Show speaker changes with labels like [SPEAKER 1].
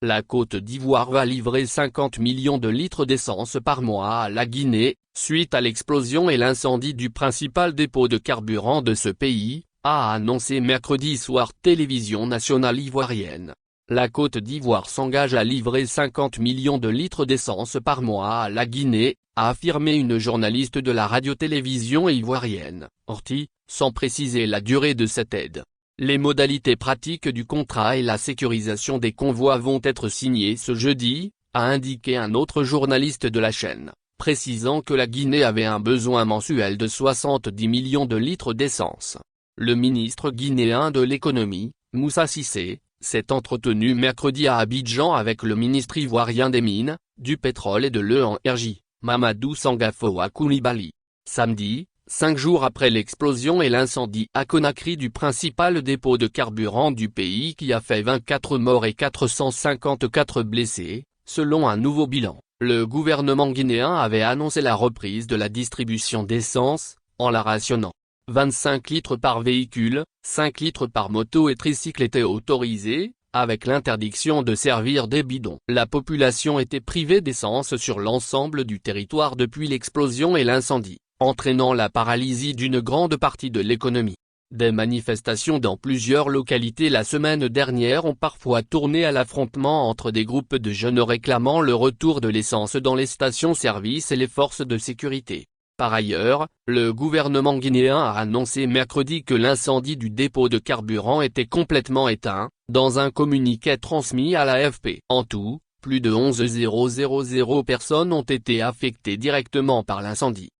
[SPEAKER 1] La Côte d'Ivoire va livrer 50 millions de litres d'essence par mois à la Guinée, suite à l'explosion et l'incendie du principal dépôt de carburant de ce pays, a annoncé mercredi soir Télévision nationale ivoirienne. La Côte d'Ivoire s'engage à livrer 50 millions de litres d'essence par mois à la Guinée, a affirmé une journaliste de la radio-télévision ivoirienne, Orti, sans préciser la durée de cette aide. Les modalités pratiques du contrat et la sécurisation des convois vont être signées ce jeudi, a indiqué un autre journaliste de la chaîne, précisant que la Guinée avait un besoin mensuel de 70 millions de litres d'essence. Le ministre guinéen de l'économie, Moussa Cissé, s'est entretenu mercredi à Abidjan avec le ministre ivoirien des Mines, du Pétrole et de l'Énergie, Mamadou Sangafoa Coulibaly. Samedi, 5 jours après l'explosion et l'incendie à Conakry du principal dépôt de carburant du pays qui a fait 24 morts et 454 blessés, selon un nouveau bilan, le gouvernement guinéen avait annoncé la reprise de la distribution d'essence, en la rationnant. 25 litres par véhicule, 5 litres par moto et tricycle étaient autorisés, avec l'interdiction de servir des bidons. La population était privée d'essence sur l'ensemble du territoire depuis l'explosion et l'incendie, entraînant la paralysie d'une grande partie de l'économie. Des manifestations dans plusieurs localités la semaine dernière ont parfois tourné à l'affrontement entre des groupes de jeunes réclamant le retour de l'essence dans les stations-service et les forces de sécurité. Par ailleurs, le gouvernement guinéen a annoncé mercredi que l'incendie du dépôt de carburant était complètement éteint, dans un communiqué transmis à l'AFP. En tout, plus de 11 000 personnes ont été affectées directement par l'incendie.